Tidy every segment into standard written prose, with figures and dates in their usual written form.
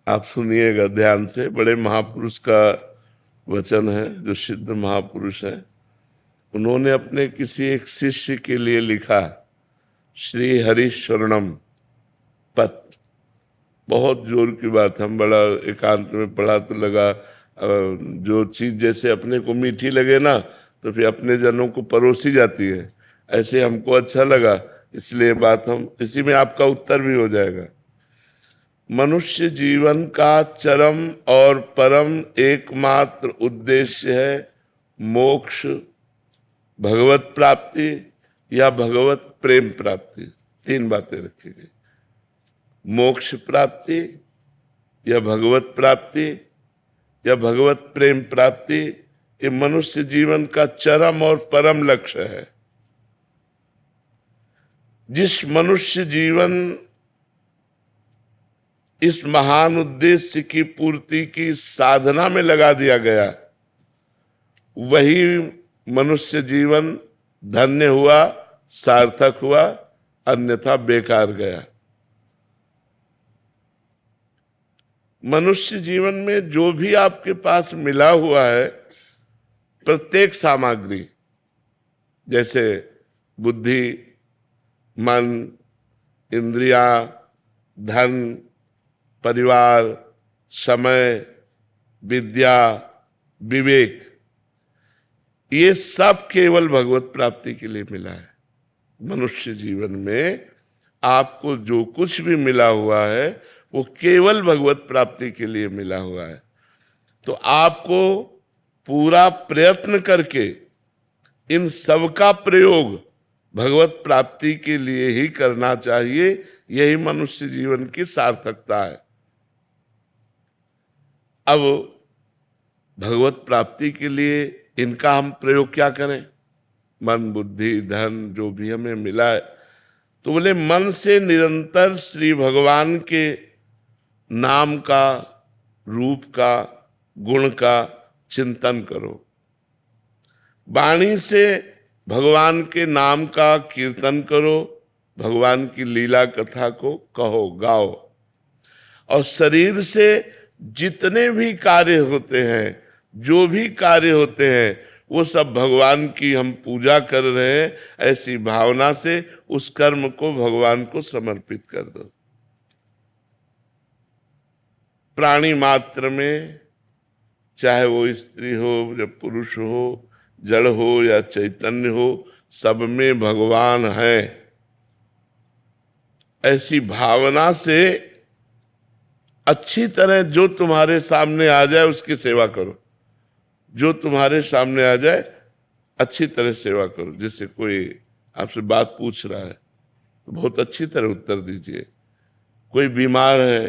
आप सुनिएगा ध्यान से, बड़े महापुरुष का वचन है, जो सिद्ध महापुरुष है। उन्होंने अपने किसी एक शिष्य के लिए लिखा, श्री हरि शरणम पत्र। बहुत जोर की बात, हम बड़ा एकांत में पढ़ा तो लगा जो चीज जैसे अपने को मीठी लगे ना, तो फिर अपने जनों को परोसी जाती है। ऐसे हमको अच्छा लगा, इसलिए बात हम इसी में आपका उत्तर भी हो जाएगा। मनुष्य जीवन का चरम और परम एकमात्र उद्देश्य है मोक्ष, भगवत प्राप्ति या भगवत प्रेम प्राप्ति। तीन बातें रखी गई, मोक्ष प्राप्ति या भगवत प्राप्ति या भगवत प्रेम प्राप्ति। ये मनुष्य जीवन का चरम और परम लक्ष्य है। जिस मनुष्य जीवन इस महान उद्देश्य की पूर्ति की साधना में लगा दिया गया, वही मनुष्य जीवन धन्य हुआ, सार्थक हुआ, अन्यथा बेकार गया। मनुष्य जीवन में जो भी आपके पास मिला हुआ है, प्रत्येक सामग्री, जैसे बुद्धि, मन, इंद्रियां, धन, परिवार, समय, विद्या, विवेक, ये सब केवल भगवत प्राप्ति के लिए मिला है। मनुष्य जीवन में आपको जो कुछ भी मिला हुआ है वो केवल भगवत प्राप्ति के लिए मिला हुआ है। तो आपको पूरा प्रयत्न करके इन सब का प्रयोग भगवत प्राप्ति के लिए ही करना चाहिए। यही मनुष्य जीवन की सार्थकता है। अब भगवत प्राप्ति के लिए इनका हम प्रयोग क्या करें? मन, बुद्धि, धन जो भी हमें मिला है, तो बोले मन से निरंतर श्री भगवान के नाम का, रूप का, गुण का चिंतन करो। वाणी से भगवान के नाम का कीर्तन करो, भगवान की लीला कथा को कहो, गाओ। और शरीर से जितने भी कार्य होते हैं, जो भी कार्य होते हैं, वो सब भगवान की हम पूजा कर रहे हैं, ऐसी भावना से उस कर्म को भगवान को समर्पित कर दो। प्राणी मात्र में, चाहे वो स्त्री हो या पुरुष हो, जड़ हो या चैतन्य हो, सब में भगवान है। ऐसी भावना से अच्छी तरह जो तुम्हारे सामने आ जाए उसकी सेवा करो। जो तुम्हारे सामने आ जाए अच्छी तरह सेवा करो। जैसे कोई आपसे बात पूछ रहा है तो बहुत अच्छी तरह उत्तर दीजिए। कोई बीमार है,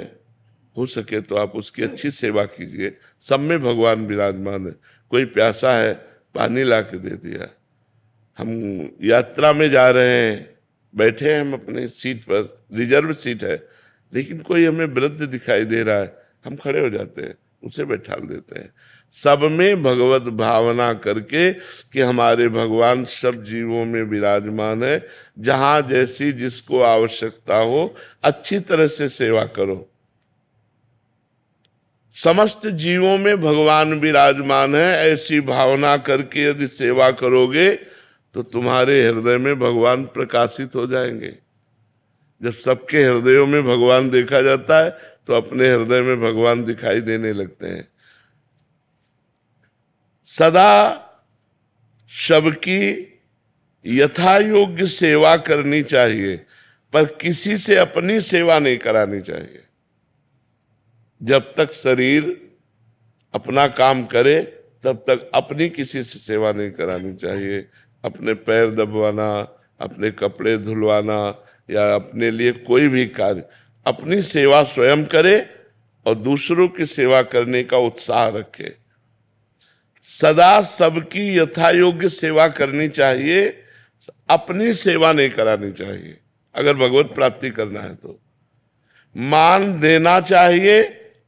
हो सके तो आप उसकी अच्छी सेवा कीजिए। सब में भगवान विराजमान है। कोई प्यासा है, पानी ला के दे दिया। हम यात्रा में जा रहे हैं, बैठे हैं हम अपनी सीट पर, रिजर्व सीट है, लेकिन कोई हमें वृद्ध दिखाई दे रहा है, हम खड़े हो जाते हैं, उसे बैठा देते हैं। सब में भगवत भावना करके कि हमारे भगवान सब जीवों में विराजमान है। जहां जैसी जिसको आवश्यकता हो अच्छी तरह से सेवा करो। समस्त जीवों में भगवान विराजमान है, ऐसी भावना करके यदि सेवा करोगे तो तुम्हारे हृदय में भगवान प्रकाशित हो जाएंगे। जब सबके हृदयों में भगवान देखा जाता है तो अपने हृदय में भगवान दिखाई देने लगते हैं। सदा सबकी यथा योग्य सेवा करनी चाहिए, पर किसी से अपनी सेवा नहीं करानी चाहिए। जब तक शरीर अपना काम करे तब तक अपनी किसी से सेवा नहीं करानी चाहिए। अपने पैर दबवाना, अपने कपड़े धुलवाना या अपने लिए कोई भी कार्य, अपनी सेवा स्वयं करे और दूसरों की सेवा करने का उत्साह रखे। सदा सबकी यथा योग्य सेवा करनी चाहिए, अपनी सेवा नहीं करानी चाहिए। अगर भगवत प्राप्ति करना है तो मान देना चाहिए,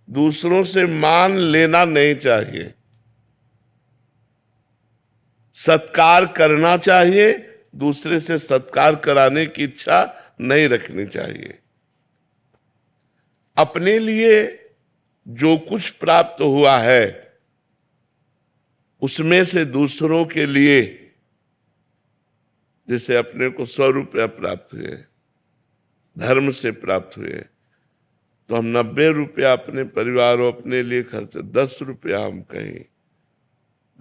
दूसरों से मान लेना नहीं चाहिए। सत्कार करना चाहिए, दूसरे से सत्कार कराने की इच्छा नहीं रखनी चाहिए। अपने लिए जो कुछ प्राप्त हुआ है उसमें से दूसरों के लिए, जैसे अपने को 100 रुपया प्राप्त हुए, धर्म से प्राप्त हुए, तो हम 90 रुपया अपने परिवार और अपने लिए खर्च, 10 रुपया हम कहीं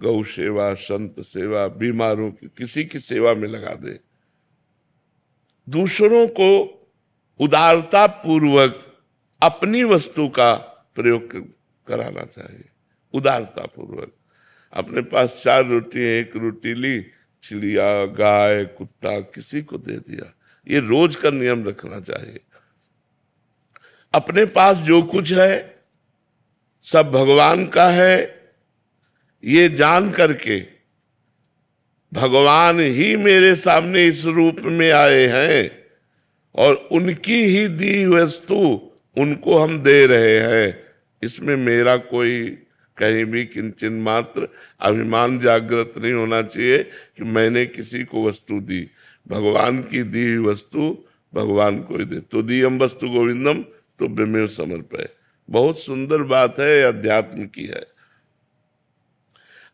गौ सेवा, संत सेवा, बीमारों की किसी की सेवा में लगा दे। दूसरों को उदारता पूर्वक अपनी वस्तु का प्रयोग कराना चाहिए। उदारता पूर्वक अपने पास 4 रोटी है, 1 रोटी ली, चिड़िया, गाय, कुत्ता किसी को दे दिया, ये रोज का नियम रखना चाहिए। अपने पास जो कुछ है सब भगवान का है, ये जान करके भगवान ही मेरे सामने इस रूप में आए हैं और उनकी ही दी वस्तु उनको हम दे रहे हैं, इसमें मेरा कोई कहीं भी किंचन मात्र अभिमान जागृत नहीं होना चाहिए कि मैंने किसी को वस्तु दी। भगवान की दी हुई वस्तु भगवान को ही दे। तो दीयम वस्तु गोविंदम तो बेमेव समर्पय। बहुत सुंदर बात है, अध्यात्म की है।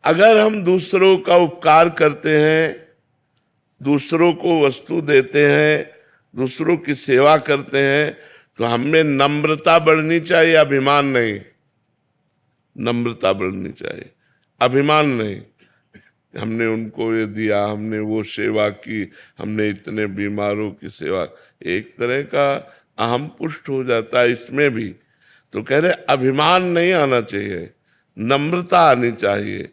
अगर हम दूसरों का उपकार करते हैं, दूसरों को वस्तु देते हैं, दूसरों की सेवा करते हैं, तो हमें नम्रता बढ़नी चाहिए, अभिमान नहीं। नम्रता बढ़नी चाहिए, अभिमान नहीं। हमने उनको ये दिया, हमने वो सेवा की, हमने इतने बीमारों की सेवा, एक तरह का अहम पुष्ट हो जाता है इसमें भी। तो कह रहे अभिमान नहीं आना चाहिए, नम्रता आनी चाहिए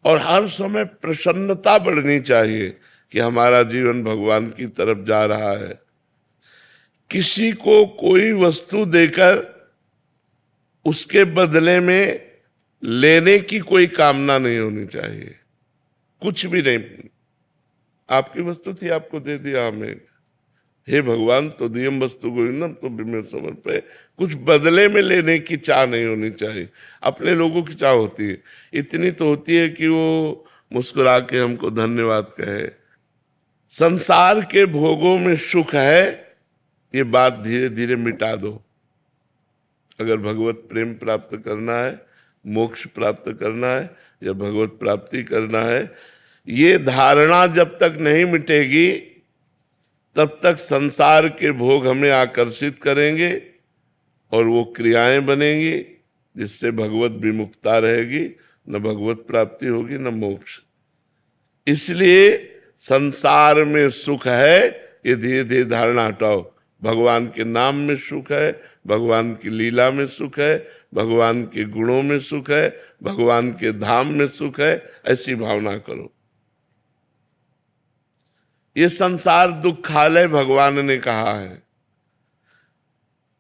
और हर समय प्रसन्नता बढ़नी चाहिए कि हमारा जीवन भगवान की तरफ जा रहा है। किसी को कोई वस्तु देकर उसके बदले में लेने की कोई कामना नहीं होनी चाहिए, कुछ भी नहीं। आपकी वस्तु थी, आपको दे दिया हमें, हे भगवान तो दियम वस्तु गोविंदम तो बिमेव समर्पय। कुछ बदले में लेने की चाह नहीं होनी चाहिए। अपने लोगों की चाह होती है, इतनी तो होती है कि वो मुस्कुरा के हमको धन्यवाद कहे। संसार के भोगों में सुख है, ये बात धीरे धीरे मिटा दो। अगर भगवत प्रेम प्राप्त करना है, मोक्ष प्राप्त करना है या भगवत प्राप्ति करना है, ये धारणा जब तक नहीं मिटेगी तब तक संसार के भोग हमें आकर्षित करेंगे और वो क्रियाएं बनेंगी जिससे भगवत विमुखता रहेगी, न भगवत प्राप्ति होगी न मोक्ष। इसलिए संसार में सुख है, ये धीरे धीरे धारणा हटाओ। भगवान के नाम में सुख है, भगवान की लीला में सुख है, भगवान के गुणों में सुख है, भगवान के धाम में सुख है, ऐसी भावना करो। ये संसार दुखालय भगवान ने कहा है,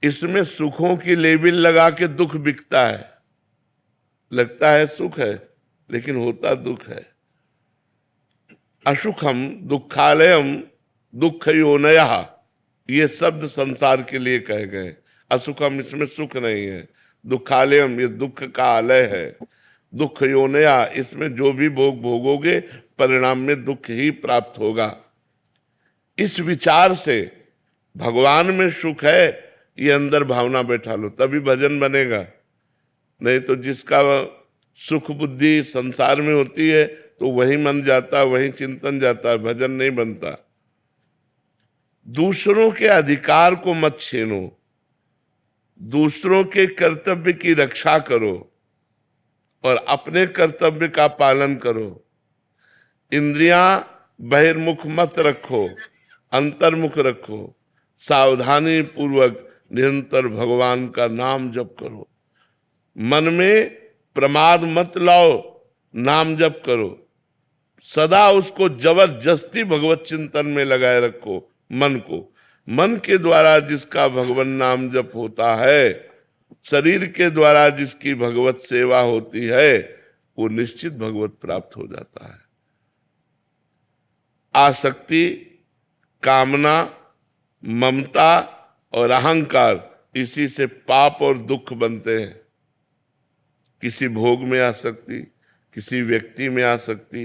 इसमें सुखों की लेबिल लगा के दुख बिकता है। लगता है सुख है लेकिन होता दुख है। असुखम दुखालयम दुख योनयः, ये शब्द संसार के लिए कहे गए। असुखम, इसमें सुख नहीं है। दुखालयम, ये दुख का आलय है। दुख योनया, इसमें जो भी भोग भोगोगे परिणाम में दुख ही प्राप्त होगा। इस विचार से भगवान में सुख है, ये अंदर भावना बैठा लो, तभी भजन बनेगा। नहीं तो जिसका सुख बुद्धि संसार में होती है तो वही मन जाता, वही चिंतन जाता है, भजन नहीं बनता। दूसरों के अधिकार को मत छीनो, दूसरों के कर्तव्य की रक्षा करो और अपने कर्तव्य का पालन करो। इंद्रियां बहिर्मुख मत रखो, अंतर्मुख रखो। सावधानी पूर्वक निरंतर भगवान का नाम जप करो। मन में प्रमाद मत लाओ, नाम जप करो। सदा उसको जबरदस्ती भगवत चिंतन में लगाए रखो मन को। मन के द्वारा जिसका भगवान नाम जप होता है, शरीर के द्वारा जिसकी भगवत सेवा होती है, वो निश्चित भगवत प्राप्त हो जाता है। आसक्ति, कामना, ममता और अहंकार, इसी से पाप और दुख बनते हैं। किसी भोग में आसक्ति, किसी व्यक्ति में आसक्ति,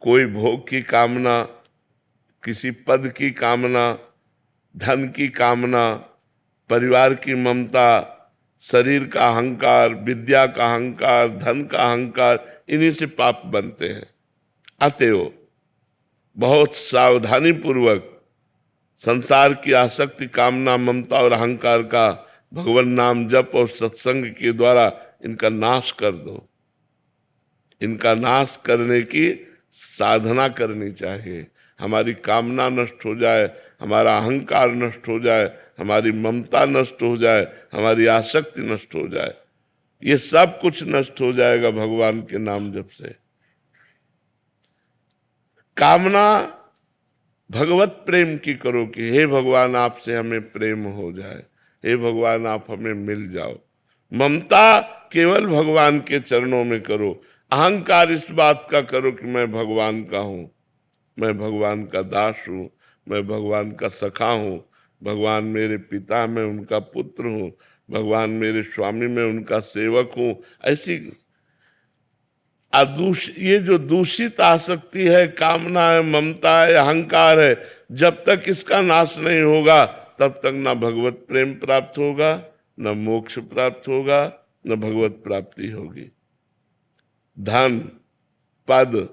कोई भोग की कामना, किसी पद की कामना, धन की कामना, परिवार की ममता, शरीर का अहंकार, विद्या का अहंकार, धन का अहंकार, इन्हीं से पाप बनते हैं। अतएव बहुत सावधानी पूर्वक संसार की आसक्ति, कामना, ममता और अहंकार का भगवान नाम जप और सत्संग के द्वारा इनका नाश कर दो। इनका नाश करने की साधना करनी चाहिए। हमारी कामना नष्ट हो जाए, हमारा अहंकार नष्ट हो जाए, हमारी ममता नष्ट हो जाए, हमारी आसक्ति नष्ट हो जाए, ये सब कुछ नष्ट हो जाएगा भगवान के नाम जप से। कामना भगवत प्रेम की करो कि हे भगवान आपसे हमें प्रेम हो जाए, हे भगवान आप हमें मिल जाओ। ममता केवल भगवान के चरणों में करो। अहंकार इस बात का करो कि मैं भगवान का हूं, मैं भगवान का दास हूं, मैं भगवान का सखा हूं, भगवान मेरे पिता, मैं उनका पुत्र हूं, भगवान मेरे स्वामी, मैं उनका सेवक हूं। ऐसी ये जो दूषित आसक्ति है, कामना है, ममता है, अहंकार है, जब तक इसका नाश नहीं होगा तब तक ना भगवत प्रेम प्राप्त होगा, न मोक्ष प्राप्त होगा, न भगवत प्राप्ति होगी। धन, पद,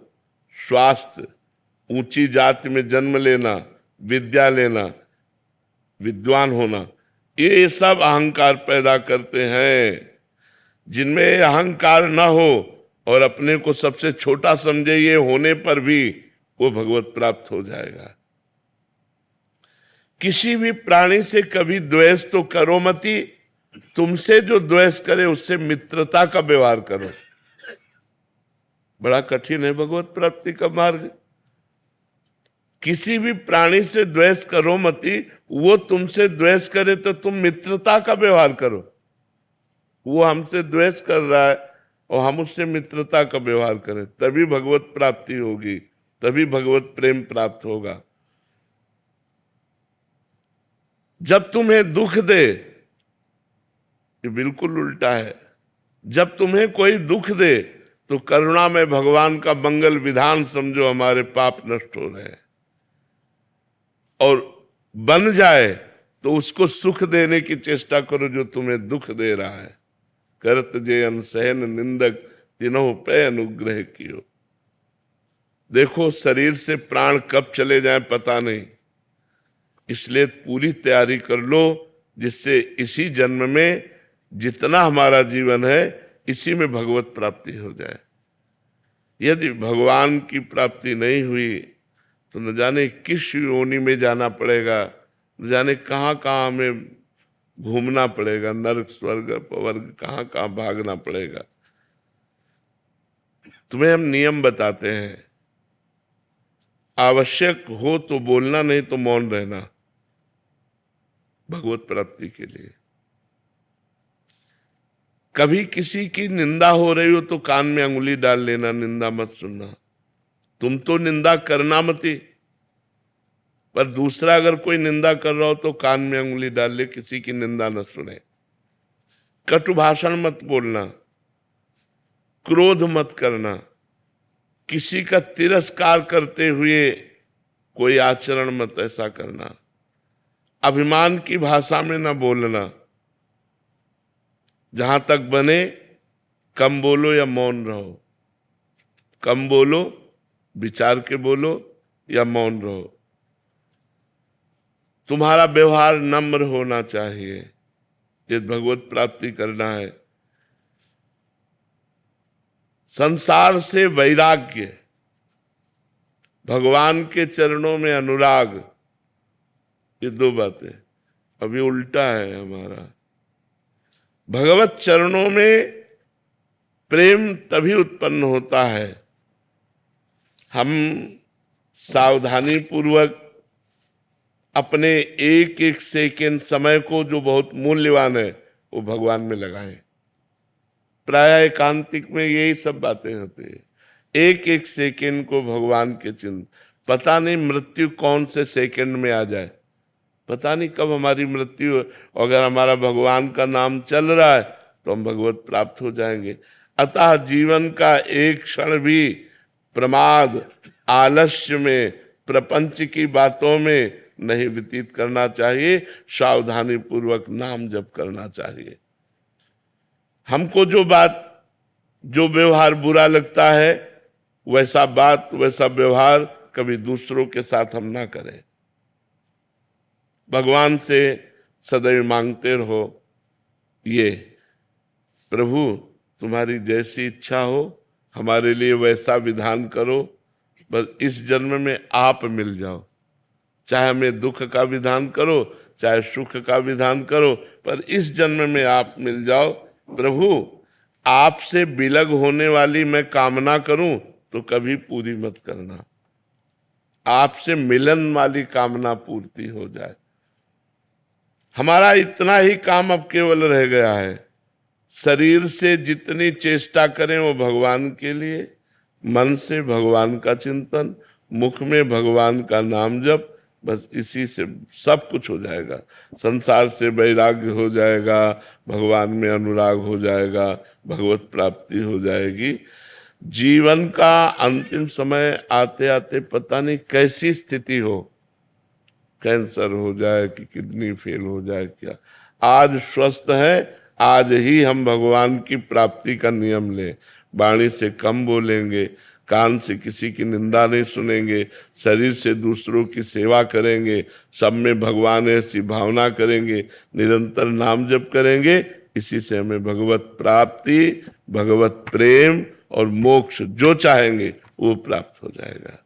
स्वास्थ्य, ऊंची जाति में जन्म लेना, विद्या लेना, विद्वान होना, ये सब अहंकार पैदा करते हैं। जिनमें अहंकार न हो और अपने को सबसे छोटा समझे, ये होने पर भी वो भगवत प्राप्त हो जाएगा। किसी भी प्राणी से कभी द्वेष तो करो मती, तुमसे जो द्वेष करे उससे मित्रता का व्यवहार करो। बड़ा कठिन है भगवत प्राप्ति का मार्ग। किसी भी प्राणी से द्वेष करो मती, वो तुमसे द्वेष करे तो तुम मित्रता का व्यवहार करो। वो हमसे द्वेष कर रहा है और हम उससे मित्रता का व्यवहार करें, तभी भगवत प्राप्ति होगी, तभी भगवत प्रेम प्राप्त होगा। जब तुम्हें दुख दे, ये बिल्कुल उल्टा है। जब तुम्हें कोई दुख दे तो करुणा में भगवान का मंगल विधान समझो, हमारे पाप नष्ट हो रहे हैं। और बन जाए तो उसको सुख देने की चेष्टा करो जो तुम्हें दुख दे रहा है। करत जे अनसहन निंदक तीनों पे अनुग्रह कियो। देखो शरीर से प्राण कब चले जाए पता नहीं, इसलिए पूरी तैयारी कर लो जिससे इसी जन्म में जितना हमारा जीवन है इसी में भगवत प्राप्ति हो जाए। यदि भगवान की प्राप्ति नहीं हुई तो न जाने किस योनि में जाना पड़ेगा, न जाने कहाँ कहाँ हमें घूमना पड़ेगा, नरक स्वर्ग अपवर्ग कहाँ कहाँ भागना पड़ेगा। तुम्हें हम नियम बताते हैं, आवश्यक हो तो बोलना, नहीं तो मौन रहना भगवत प्राप्ति के लिए। कभी किसी की निंदा हो रही हो तो कान में अंगुली डाल लेना, निंदा मत सुनना। तुम तो निंदा करना मती, पर दूसरा अगर कोई निंदा कर रहा हो तो कान में अंगुली डाल ले, किसी की निंदा न सुने। कटु भाषण मत बोलना, क्रोध मत करना, किसी का तिरस्कार करते हुए कोई आचरण मत ऐसा करना, अभिमान की भाषा में न बोलना। जहां तक बने कम बोलो या मौन रहो, कम बोलो, विचार के बोलो या मौन रहो। तुम्हारा व्यवहार नम्र होना चाहिए, ये भगवत प्राप्ति करना है। संसार से वैराग्य, भगवान के चरणों में अनुराग, ये दो बातें अभी उल्टा है हमारा। भगवत चरणों में प्रेम तभी उत्पन्न होता है हम सावधानी पूर्वक अपने एक एक सेकेंड समय को, जो बहुत मूल्यवान है, वो भगवान में लगाएं। प्राय एकांतिक में यही सब बातें होती है। एक एक सेकेंड को भगवान के चिंतन। पता नहीं मृत्यु कौन से सेकेंड में आ जाए, पता नहीं कब हमारी मृत्यु हो। अगर हमारा भगवान का नाम चल रहा है तो हम भगवत प्राप्त हो जाएंगे। अतः जीवन का एक क्षण भी प्रमाद, आलस्य में, प्रपंच की बातों में नहीं व्यतीत करना चाहिए। सावधानी पूर्वक नाम जप करना चाहिए। हमको जो व्यवहार बुरा लगता है, वैसा बात वैसा व्यवहार कभी दूसरों के साथ हम ना करें। भगवान से सदैव मांगते रहो, ये प्रभु तुम्हारी जैसी इच्छा हो, हमारे लिए वैसा विधान करो, बस इस जन्म में आप मिल जाओ। चाहे हमें दुख का विधान करो, चाहे सुख का विधान करो, पर इस जन्म में आप मिल जाओ। प्रभु आपसे विलग होने वाली मैं कामना करूं तो कभी पूरी मत करना, आपसे मिलन वाली कामना पूर्ति हो जाए। हमारा इतना ही काम अब केवल रह गया है, शरीर से जितनी चेष्टा करें वो भगवान के लिए, मन से भगवान का चिंतन, मुख में भगवान का नाम जप, बस इसी से सब कुछ हो जाएगा। संसार से वैराग्य हो जाएगा, भगवान में अनुराग हो जाएगा, भगवत प्राप्ति हो जाएगी। जीवन का अंतिम समय आते आते पता नहीं कैसी स्थिति हो, कैंसर हो जाए कि किडनी फेल हो जाए, क्या आज स्वस्थ है, आज ही हम भगवान की प्राप्ति का नियम लें। वाणी से कम बोलेंगे, कान से किसी की निंदा नहीं सुनेंगे, शरीर से दूसरों की सेवा करेंगे, सब में भगवान ऐसी भावना करेंगे, निरंतर नाम जप करेंगे। इसी से हमें भगवत प्राप्ति, भगवत प्रेम और मोक्ष जो चाहेंगे वो प्राप्त हो जाएगा।